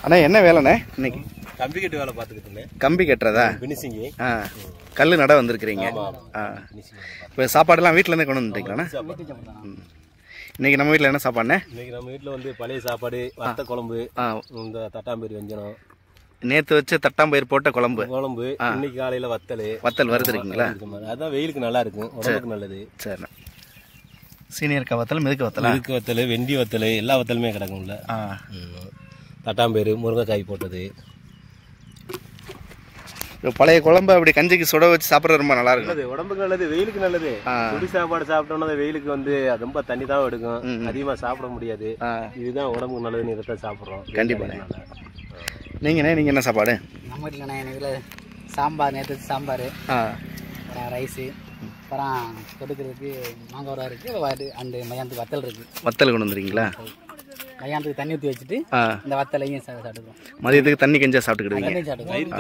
அண்ணா என்ன வேலைண்ணே இன்னைக்கு? கம்பி கட்டு வேலை பார்த்துக்கிட்டு இருந்தேன். கம்பி கட்டுறதா? பினிஷிங்கு. கல் நட வந்திருக்கிறீங்க. இப்போ சாப்பாடுலாம் வீட்டிலேருந்தே கொண்டு வந்துட்டீங்களாண்ணா? இன்னைக்கு நம்ம வீட்டில் என்ன சாப்பாடுண்ணே? இன்னைக்கு நம்ம வீட்டில் வந்து பழைய சாப்பாடு, வத்த குழம்பு, இந்த தட்டாம்பயிறு வெஞ்சனம், நேற்று வச்சு தட்டாம்பயிர் போட்ட குழம்பு. இன்னைக்கு காலையில் வத்தல் வறுத்துருக்கீங்களா? அதுதான் வெயிலுக்கு நல்லா இருக்கும், உடம்புக்கு நல்லது. சரிண்ணா. சீனியர் வத்தல், மிதுக்கு வத்தல், மிதுக்கு வத்தல், வெண்டி வத்தல், எல்லா வத்தலுமே கிடக்கும்ல. தட்டாம்பயிறு, முருங்கைக்காய் போட்டது. பழைய குழம்பு அப்படி கஞ்சிக்கு சுட வச்சு சாப்பிட்றது ரொம்ப நல்லா இருக்கும். உடம்புக்கு நல்லது, வெயிலுக்கு நல்லது. குடி சாப்பாடு சாப்பிட்டோம்னா வெயிலுக்கு வந்து ரொம்ப தண்ணி தான் எடுக்கும், அதிகமாக சாப்பிட முடியாது. இதுதான் உடம்புக்கு நல்லதுன்னு இதை சாப்பிட்றோம். கண்டிப்பாக. நீங்கள் என்ன சாப்பாடு? நம்ம வீட்டில் எனக்கு சாம்பார், நேற்று சாம்பார், ரைஸு, அப்புறம் தொடுக்கிறதுக்கு மாங்காய் வர இருக்குது, அண்டு மதியானத்துக்கு வத்தல் இருக்குது. வத்தல் கொண்டு வந்துருக்கீங்களா? மதியானத்துக்கு தண்ணி ஊற்றி வச்சுட்டு இந்த வத்தலையும் சாப்பிட்டுக்குவோம். மதியத்துக்கு தண்ணி கஞ்சா சாப்பிட்டுக்கிடுவீங்க?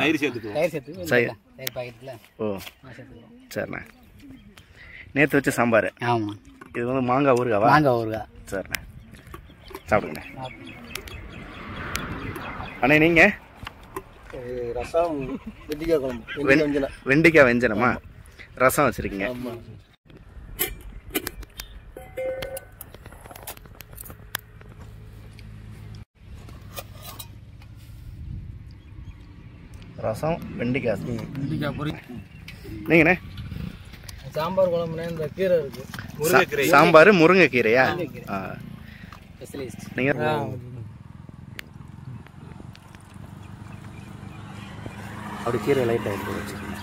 தயிர் சேர்த்துக்குவோம். தயிர் பாக்கெட்டில். ஓ சரிண்ணா. நேற்று வச்சு சாம்பார். ஆமாம். இது வந்து மாங்காய் ஊறுகாவா? மாங்காய் ஊறுகாய். சரிண்ணா, சாப்பிடுங்கண்ணே. அண்ணே நீங்கள்? ரசம், வெண்டிக்காய் குழம்பு, வெண்டிக்காய் வெஞ்சனமா? ரசம் வச்சுருக்கீங்க. ரசம், வெண்டிக்காய் பொரி. நீங்கண்ணே? சாம்பார் குழம்புனா இந்த கீரை இருக்குது, சாம்பார் முருங்கைக்கீரையா? ஸ்பெஷலிஸ்ட். நீங்கள் அப்படி கீரை லைட்டாக எடுத்து வச்சுருக்கீங்க.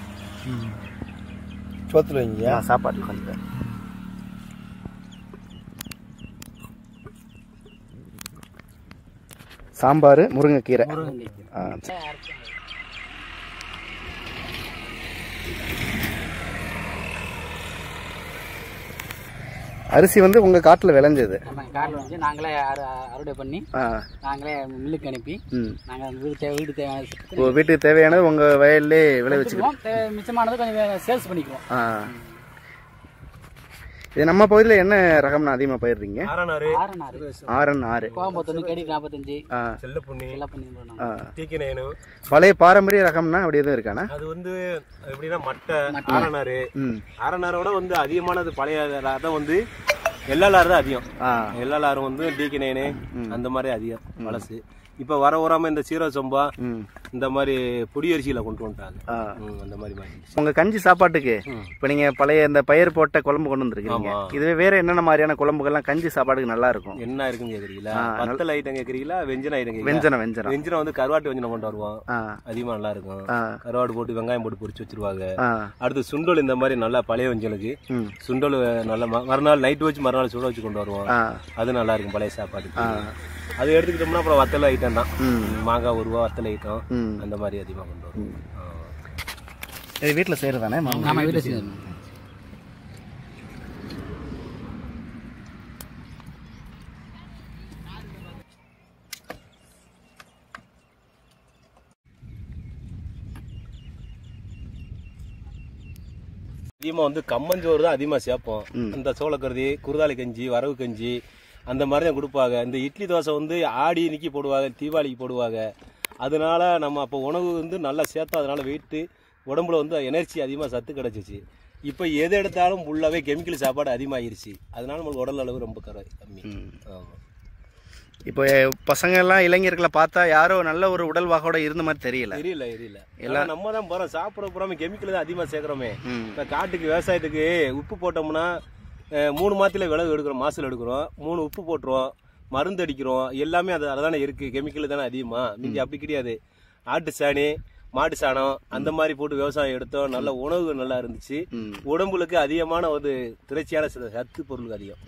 சோத்துல வைங்க, சாப்பாடு கொஞ்சம். சாம்பார், முருங்கைக்கீரை. அரிசி வந்து உங்கள் காட்டில் விளைஞ்சது? காட்டில் வந்து நாங்களே அறுவடை பண்ணி நாங்களே மில்லுக்கு அனுப்பி நாங்கள் வீட்டுக்கு தேவையானது உங்கள் வயல்லே விளைவிச்சுக்குவோம். மிச்சமானது கொஞ்சம் சேல்ஸ் பண்ணிக்குவோம். இது நம்ம பகுதியில் என்ன ரகம்னா அதிகமாக பயிர்றீங்க? ஆர்6, கோயம்புத்தூர், கேடி 45, பழைய பாரம்பரிய ரகம்னா அப்படி எதுவும் இருக்கானா? அது வந்து எப்படின்னா மட்டை, ஆரநாரோட வந்து அதிகமானது பழைய ரகம் வந்து எல்எல்ஆர் தான் அதிகம். எல்எல்ஆர் வந்து டிகே9 அந்த மாதிரி அதிகம் பழசு. இப்போ வர வராம இந்த சீரக சம்பா இந்த மாதிரி பொடியரிசியில கொண்டு வந்துட்டாங்க. அந்த மாதிரி உங்க கஞ்சி சாப்பாட்டுக்கு இப்போ நீங்க பழைய இந்த பயிர் போட்ட குழம்பு கொண்டு வந்துருக்கீங்க. இதுவே வேற என்னென்ன மாதிரியான குழம்புகள்லாம் கஞ்சி சாப்பாட்டுக்கு நல்லா இருக்கும்? என்ன இருக்குன்னு கேக்குறீங்களா? வத்தல் ஐட்டம் கேக்குறீங்களா? வெஞ்சன ஐட்டம்? வெஞ்சனம் வந்து கருவாட்டு வெஞ்சனம் கொண்டு வருவோம், அதிகமா நல்லா இருக்கும். கருவாடு போட்டு வெங்காயம் போட்டு பொரிச்சு வச்சிருவாங்க. அடுத்து சுண்டல், இந்த மாதிரி நல்லா பழைய வெஞ்சலுக்கு சுண்டல் நல்லா மறுநாள் நைட்டு வச்சு மறுநாள் சுட வச்சு கொண்டு வருவோம். அது நல்லா இருக்கும் பழைய சாப்பாட்டுக்கு. அது எடுத்துக்கிட்டோம்னா அப்புறம் வத்தல் ஐட்டம் தான், மாங்காய் ஊறுகாய், வத்தல் ஐட்டம் அந்த மாதிரி அதிகமாக கொண்டு வரும். இது வீட்டில் செய்யறதானே? ஆமாம், வீட்டில் செய்யணும். அதிகமாக வந்து கம்மஞ்சோறு தான் அதிகமாக சேர்ப்போம். இந்த சோளக்கருதி, குருதாளி கஞ்சி, வரவு கஞ்சி அந்த மாதிரி தான் கொடுப்பாங்க. இந்த இட்லி தோசை வந்து ஆடி இன்னைக்கு போடுவாங்க, தீபாவளிக்கு போடுவாங்க. அதனால நம்ம அப்போ உணவு வந்து நல்லா சேர்த்தோம். அதனால வெயிட்டு உடம்புல வந்து எனர்ஜி அதிகமாக சத்து கிடச்சிச்சு. இப்போ எது எடுத்தாலும் ஃபுல்லாகவே கெமிக்கல் சாப்பாடு அதிகமாகிருச்சு. அதனால நம்மளுக்கு உடல் அளவு ரொம்ப கம்மி. ஆமாம். இப்போ பசங்க எல்லாம் இளைஞர்களை பார்த்தா யாரோ நல்ல ஒரு உடல்வாகோட இருந்த மாதிரி தெரியல. எல்லாம் நம்ம தான் போகிறோம், சாப்பிட போகிறோமே கெமிக்கல் தான் அதிகமாக சேர்க்குறோமே. இப்போ காட்டுக்கு விவசாயத்துக்கு உப்பு போட்டோம்னா 3 மாதத்தில் விளவு எடுக்கிறோம், மாசில் எடுக்கிறோம், 3 உப்பு போட்டுருவோம், மருந்து அடிக்கிறோம். எல்லாமே அதுதானே இருக்குது, கெமிக்கல் தானே அதிகமாக. மீதி அப்படி கிடையாது. ஆட்டு சாணி, மாட்டு சாணம் அந்த மாதிரி போட்டு விவசாயம் எடுத்தோம். நல்ல உணவு நல்லா இருந்துச்சு. உடம்புக்கு அதிகமான ஒரு திரைச்சியான சத்து பொருளுக்கு அதிகம்.